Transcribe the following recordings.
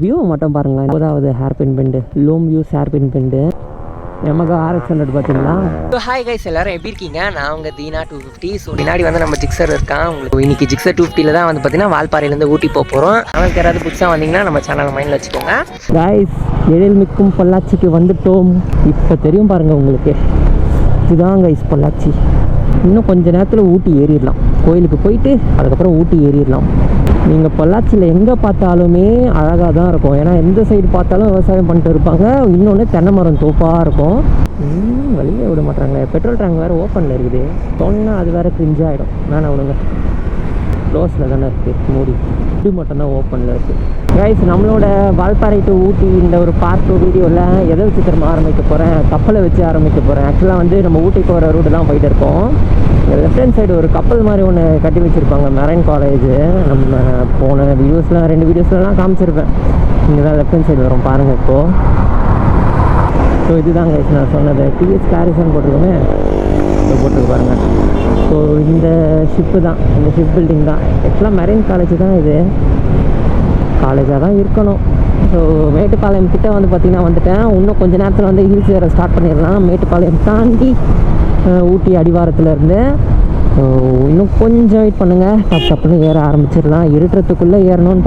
View மட்டும் பாருங்களேன். 9வது ஹேர்பின் பெண்டு, லோம் views hairpin bend, Yamaha RX100 பார்த்தீங்களா. ஸோ ஹாய் கைஸ், எல்லாரும் எப்படி இருக்கீங்க? நான் உங்கள் தீனா 250. ஸோ முன்னாடி வந்து நம்ம ஜிக்ஸர் இருக்கான். உங்களுக்கு இன்னைக்கு ஜிக்ஸர் 250 தான் வந்து பார்த்தீங்கன்னா வால்பாறையிலேருந்து ஊட்டி போக போகிறோம். அவங்களுக்கு யாராவது புதுசாக வந்தீங்கன்னா நம்ம சேனலை மைண்டில் வச்சுக்கோங்க. கைஸ், எழில்மிக்கும் பொள்ளாச்சிக்கு வந்துட்டோம். இப்போ தெரியும் பாருங்கள் உங்களுக்கு, இதுதான் கைஸ் பொள்ளாச்சி. இன்னும் கொஞ்ச நேரத்தில் ஊட்டி ஏறிடலாம். கோயிலுக்கு போயிட்டு அதுக்கப்புறம் ஊட்டி ஏறிடலாம். நீங்கள் பொள்ளாச்சியில் எங்கே பார்த்தாலுமே அழகாக தான் இருக்கும். ஏன்னா எந்த சைடு பார்த்தாலும் விவசாயம் பண்ணிட்டு இருப்பாங்க. இன்னொன்று தென்னை மரம் தோப்பாக இருக்கும். வெளியே விட மாட்டாங்களே. பெட்ரோல் டேங்க் வேறு ஓப்பனில் இருக்குது. சொன்னால் அது வேறு கிரிஞ்சாகிடும். வேணாம் விடுங்க, க்ளோஸில் தானே இருக்குது, மூடி. இது மட்டும்தான் ஓப்பனில் இருக்குது. கைஸ், நம்மளோட வால்பாறை டு ஊட்டி இந்த ஒரு பார்ட் 2 வீடியோவில் எதை வச்சு திரும்ப ஆரம்பிக்க போகிறேன்? கப்பலை வச்சு ஆரம்பிக்க போகிறேன். ஆக்சுவலாக வந்து நம்ம ஊட்டி போகிற ரூட்டு தான் போயிட்டு இருக்கோம். லெஃப்ட் ஹேண்ட் சைடு ஒரு கப்பல் மாதிரி ஒன்று கட்டி வச்சுருப்பாங்க, மெரைன் காலேஜ். நம்ம போன வீடியோஸில் 2 வீடியோஸ்லாம் காமிச்சிருப்பேன். இங்கே தான் லெஃப்ட் ஹேண்ட் சைடு வரும் பாருங்கள் இப்போது. ஸோ இதுதான் கைஸ் நான் சொன்னது. டிஎஸ் கேரிசன் போட்டிருக்கோமே, போட்டிருக்கு பாருங்கள். ஸோ இந்த ஷிப்பு தான், இந்த ஷிப் பில்டிங் தான். ஆக்சுவலாக மெரைன் காலேஜ் தான் இது. காலேஜாக தான் இருக்கணும். ஸோ மேட்டுப்பாளையம் கிட்டே வந்து பார்த்திங்கன்னா வந்துட்டேன். இன்னும் கொஞ்சம் நேரத்தில் வந்து ஹில்ஸ் ஏற ஸ்டார்ட் பண்ணிடலாம். மேட்டுப்பாளையம் தாண்டி ஊட்டி அடிவாரத்தில் இருந்து. ஸோ இன்னும் கொஞ்சம் வெயிட் பண்ணுங்கள், டப்புன்னு ஏற ஆரம்பிச்சிடலாம். இருட்டுறதுக்குள்ளே ஏறணும்னு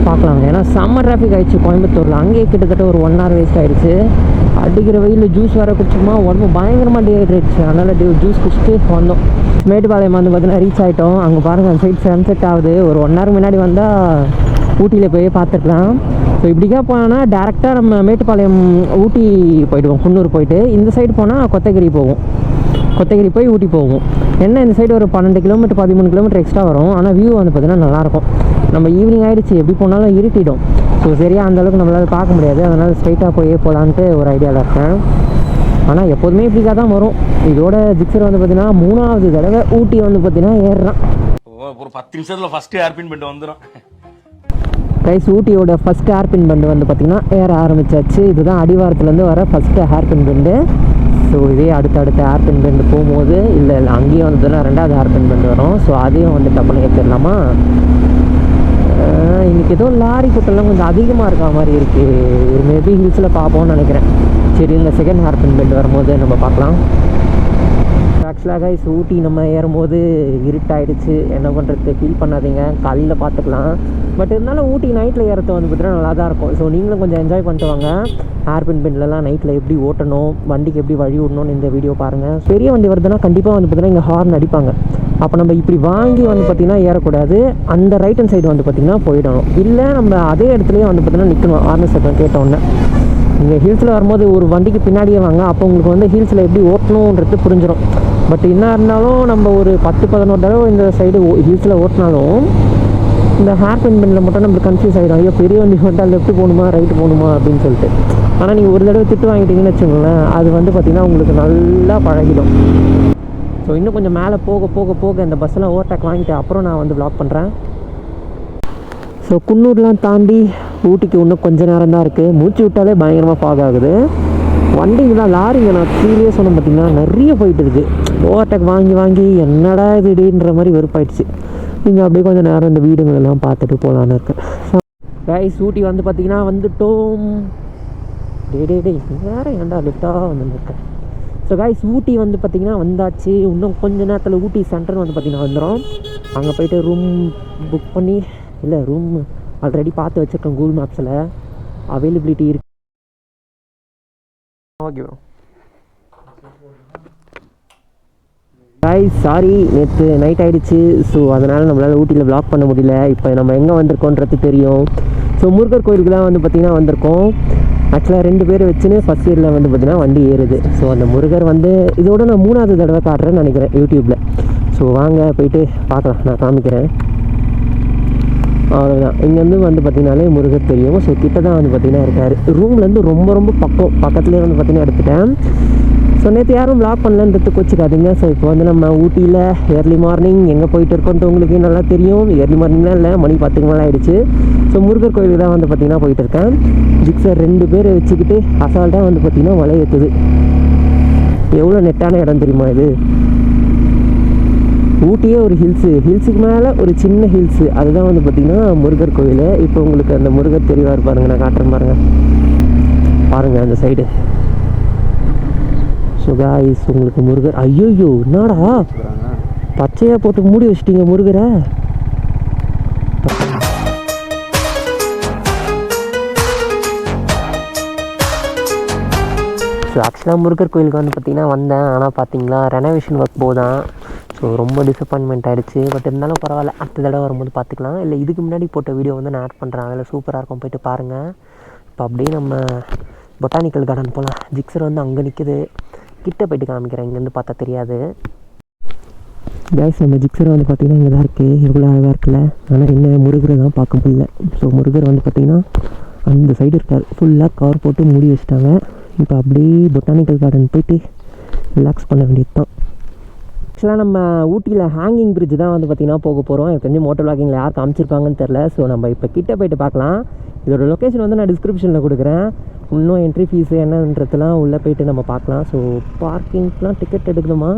பார்க்கலாம். ஏன்னா செம்ம டிராஃபிக் ஆகிடுச்சு கோயம்புத்தூரில். அங்கேயே கிட்டத்தட்ட ஒரு 1 hour வேஸ்ட் ஆகிடுச்சு. அடிக்கிற வெயில் ஜூஸ் வேறு குடிச்சோமா, உடம்பு பயங்கரமாக டீஹைட்ரேட்ச்சு. அதனால் ஜூஸ் குடிச்சிட்டு வந்தோம். மேட்டுப்பாளையம் வந்து பார்த்தீங்கன்னா ரீச் ஆகிட்டோம். அங்கே பாருங்கள், அந்த சைட் சன்செட் ஆகுது. ஒரு 1 hour முன்னாடி வந்தால் ஊட்டியில் போய் பார்த்துக்கலாம். ஸோ இப்படிக்கா போனால் டேரெக்டாக நம்ம மேட்டுப்பாளையம் ஊட்டி போயிடுவோம், குன்னூர் போயிட்டு. இந்த சைடு போனால் கொத்தகிரி போகும். கொத்தகிரி போய் ஊட்டி போகும். என்ன இந்த சைடு ஒரு 12 கிலோமீட்டர் 13 கிலோமீட்டர் எக்ஸ்ட்ரா வரும். ஆனால் வியூ வந்து பார்த்திங்கன்னா நல்லாயிருக்கும். நம்ம ஈவினிங் ஆகிடுச்சு, எப்படி போனாலும் இருட்டிடும். ஸோ சரியாக அந்தளவுக்கு நம்மளால் பார்க்க முடியாது. அதனால் ஸ்ட்ரைட்டாக போய் போகலான்ட்டு ஒரு ஐடியாவில் இருக்கேன். ஆனால் எப்போதுமே இப்படிக்காக தான் வரும். இதோட ஜிக்ஸர் வந்து பார்த்தீங்கன்னா 3வது தடவை ஊட்டி வந்து பார்த்தீங்கன்னா ஏறுறான். ஒரு 10 நிமிஷத்தில் ஃபஸ்ட்டு ஏர்பின் பண்ணிட்டு வந்துடும். கைஸ், ஊட்டியோட ஃபஸ்ட்டு ஹேர்பின் பண்டு வந்து பார்த்திங்கன்னா ஏற ஆரம்பித்தாச்சு. இதுதான் அடிவாரத்துலேருந்து வர ஃபஸ்ட்டு ஹேர்பின் பண்டு. ஸோ இதே அடுத்த ஹேர்பின் பண்டு போகும்போது இல்லை அங்கேயும் வந்ததுன்னா 2வது ஹேர்பின் பண்டு வரும். ஸோ அதையும் வந்து டப்புன்னு ஏற்றிடலாமா? இன்றைக்கி ஏதோ லாரி கூட்டம்லாம் கொஞ்சம் அதிகமாக இருக்கா மாதிரி இருக்குது. ஒரு மேபி ஹில்ஸில் பார்ப்போம்னு நினைக்கிறேன். சரி, இந்த செகண்ட் ஹேர்பின் பெண்ட் வரும்போது நம்ம பார்க்கலாம். ஆக்சுவலாக கைஸ், ஊட்டி நம்ம ஏறும்போது இருட்டாயிடுச்சு. என்ன பண்ணுறது, ஃபீல் பண்ணாதீங்க, காலையில் பார்த்துக்கலாம். பட் இருந்தாலும் ஊட்டி நைட்டில் ஏறது வந்து பார்த்தீங்கன்னா நல்லா தான் இருக்கும். ஸோ நீங்களும் கொஞ்சம் என்ஜாய் பண்ணிட்டு வாங்க. ஹேர்பின் பெண்ட்லலாம் நைட்டில் எப்படி ஓட்டணும், வண்டிக்கு எப்படி வழி விடணும்னு இந்த வீடியோ பாருங்கள். பெரிய வண்டி வருதுன்னா கண்டிப்பாக வந்து பார்த்தீங்கன்னா இங்கே ஹார்ன் அடிப்பாங்க. அப்போ நம்ம இப்படி வாங்கி வந்து பார்த்திங்கன்னா ஏறக்கூடாது. அந்த ரைட் ஹேண்ட் சைடு வந்து பார்த்திங்கன்னா போயிடணும். இல்லை நம்ம அதே இடத்துலையே வந்து பார்த்திங்கன்னா நிற்கணும். ஹார்ன் சத்தம் கேட்டோன்னே நீங்கள் ஹில்ஸில் வரும்போது ஒரு வண்டிக்கு பின்னாடியே வாங்க. அப்போ உங்களுக்கு வந்து ஹில்ஸில் எப்படி ஓட்டணுன்றது புரிஞ்சிடும். பட் என்ன இருந்தாலும் நம்ம ஒரு 10-11 தடவை இந்த சைடு ஹில்ஸில் ஓட்டினாலும் இந்த ஹேர்பின் பெண்டில் மட்டும் நம்மளுக்கு கன்ஃபியூஸ் ஆகிடும். ஐயோ, பெரிய வண்டி வந்துட்டால் லெஃப்ட் போகணுமா ரைட்டு போகணுமா அப்படின்னு சொல்லிட்டு. ஆனால் நீங்கள் ஒரு தடவை திட்டு வாங்கிட்டீங்கன்னு வச்சுக்கோங்களேன், அது வந்து பார்த்திங்கன்னா உங்களுக்கு நல்லா பழகிடும். ஸோ இன்னும் கொஞ்சம் மேலே போக இந்த பஸ்ஸெல்லாம் ஓவர்டேக் வாங்கிட்டு அப்புறம் நான் வந்து வ்ளாக் பண்ணுறேன். ஸோ குன்னூர்லாம் தாண்டி ஊட்டிக்கு இன்னும் கொஞ்சம் நேரம் தான் இருக்குது. மூச்சு விட்டாலே பயங்கரமாக ஃபாக் ஆகுது. வண்டிங்கெலாம் லாரிங்க நான் கீழே சொன்னேன் பார்த்திங்கன்னா நிறைய போயிட்டு இருக்குது. ஓவர்டேக் வாங்கி என்னடா இதுன்ற மாதிரி வெறுப்பாயிடுச்சு. நீங்கள் அப்படியே கொஞ்சம் நேரம் இந்த வீடுங்களெல்லாம் பார்த்துட்டு போகலான்னு இருக்கேன். கைஸ், ஊட்டி வந்து பார்த்திங்கன்னா வந்துட்டோம். டே வேறு ஏன்டா லிஃப்டாக வந்துருக்கேன். ஸோ கைஸ், ஊட்டி வந்து பார்த்திங்கன்னா வந்தாச்சு. இன்னும் கொஞ்சம் நேரத்தில் ஊட்டி சென்டர் வந்து பார்த்திங்கன்னா வந்துடும். அங்கே போய்ட்டு ரூம் புக் பண்ணி, இல்லை ரூம் ஆல்ரெடி பார்த்து வச்சுருக்கேன் கூகுள் மேப்ஸில், அவைலபிலிட்டி இருக்கு. Okay bro. கைஸ், சாரி, நேற்று நைட் ஆகிடுச்சு. ஸோ அதனால் நம்மளால் ஊட்டியில் வ்ளாக் பண்ண முடியல. இப்போ நம்ம எங்கே வந்திருக்கோன்றது தெரியும். ஸோ முருகர் கோயிலுக்கு தான் வந்து பார்த்திங்கன்னா வந்திருக்கோம். ஆக்சுவலாக 2 பேர் வச்சுன்னு ஃபஸ்ட் இயரில் வந்து பார்த்திங்கன்னா வண்டி ஏறுது. ஸோ அந்த முருகர் வந்து இதோட நான் 3வது தடவை காட்டுறேன்னு நினைக்கிறேன் யூடியூப்பில். ஸோ வாங்க போயிட்டு பார்க்கலாம், நான் காமிக்கிறேன். அவ்வளோதான். இங்கேருந்து வந்து பார்த்திங்கனாலே முருகர் தெரியும். ஸோ கிட்ட தான் வந்து பார்த்திங்கன்னா இருக்கார். ரூம்லேருந்து ரொம்ப பக்கத்துலேயே வந்து பார்த்திங்கன்னா எடுத்துட்டேன். ஸோ நேற்று யாரும் வ்ளாக் பண்ணலன்றது கோச்சிக்காதீங்க. ஸோ இப்போ வந்து நம்ம ஊட்டியில் ஏர்லி மார்னிங் எங்கே போயிட்டு இருக்கோன்ட்டு உங்களுக்கு நல்லா தெரியும். ஏர்லி மார்னிங்லாம் இல்லை, மணி 10 மேலே ஆகிடுச்சு. ஸோ முருகர் கோயிலுக்கு தான் வந்து பார்த்திங்கன்னா போயிட்டு இருக்கேன். ஜிக்ஸர் 2 பேரை வச்சுக்கிட்டு அசால்ட்டாக வந்து பார்த்திங்கன்னா மலை ஏற்றுது. எவ்வளோ நெட்டான இடம் தெரியுமா இது? ஊட்டியே ஒரு ஹில்ஸுக்கு மேலே ஒரு சின்ன ஹில்ஸு, அதுதான் வந்து பார்த்திங்கன்னா முருகர் கோயில். இப்போ உங்களுக்கு அந்த முருகர் தெரியவார் பாருங்கள், நான் காட்டுறேன் பாருங்கள் அந்த சைடு. ஸோ காய்ஸ் உங்களுக்கு முருகர், ஐயோயோ என்னடா பச்சையாக போட்டு மூடி வச்சிட்டிங்க முருகரை. ஸோ ஆக்சுவலாக முருகர் கோயிலுக்கு வந்து பார்த்திங்கன்னா வந்தேன், ஆனால் பார்த்தீங்களா ரெனோவேஷன் ஒர்க் போதான். ஸோ ரொம்ப டிசப்பாயின்மெண்ட் ஆகிடுச்சு. பட் இருந்தாலும் பரவாயில்ல, அடுத்த தடவை வரும்போது பார்த்துக்கலாம். இல்லை இதுக்கு முன்னாடி போட்ட வீடியோ வந்து நான் ஆட் பண்ணுறேன், அதில் சூப்பராக இருக்கும், போய்ட்டு பாருங்கள். இப்போ அப்படியே நம்ம பொட்டானிக்கல் கார்டன் போகலாம். ஜிக்ஸர் வந்து அங்கே நிற்குது, கிட்ட போய்ட்டு காமிக்கிறேன், இங்கேருந்து பார்த்தா தெரியாது. கேஸ் நம்ம ஜிக்ஸர் வந்து பார்த்திங்கன்னா இங்கே தான் இருக்குது, எவ்வளோ அழகாக இருக்குல்ல. ஆனால் என்ன முருகரை தான் பார்க்க முடியல. ஸோ முருகர் வந்து பார்த்திங்கன்னா அந்த சைடு இருக்கார், ஃபுல்லாக கவர் போட்டு மூடி வச்சுட்டாங்க. இப்போ அப்படியே பொட்டானிக்கல் கார்டன் போய்ட்டு ரிலாக்ஸ் பண்ண வேண்டியது தான். ஆக்சுவலாக நம்ம ஊட்டியில் ஹேங்கிங் பிரிட்ஜ் தான் வந்து பார்த்திங்கன்னா போக போகிறோம். எனக்கு தெரிஞ்சு மோட்டோ விளாகிங்கில் யார் காமிச்சிருப்பாங்கன்னு தெரில. ஸோ நம்ம இப்போ கிட்ட போய்ட்டு பார்க்கலாம். இதோட லொக்கேஷன் வந்து நான் டிஸ்கிரிப்ஷனில் கொடுக்குறேன். இன்னும் என்ட்ரி ஃபீஸு என்னன்றதுலாம் உள்ளே போய்ட்டு நம்ம பார்க்கலாம். ஸோ பார்க்கிங்க்கெலாம் டிக்கெட் எடுக்கணுமா?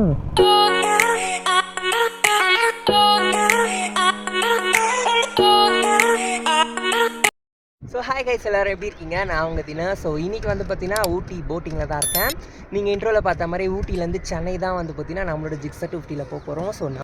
ஸோ ஹாய் கைஸ், எல்லோரும் எப்படி இருக்கீங்க? நான் உங்கள் தினா. ஸோ இன்றைக்கி வந்து பார்த்தீங்கன்னா ஊட்டி போட்டிங்கில் தான் இருக்கேன். நீங்கள் இன்ட்ரோவில் பார்த்த மாதிரி ஊட்டிலேருந்து சென்னை தான் வந்து பார்த்தீங்கன்னா நம்மளோட ஜிக்ஸர் 250 போக போகிறோம். ஸோ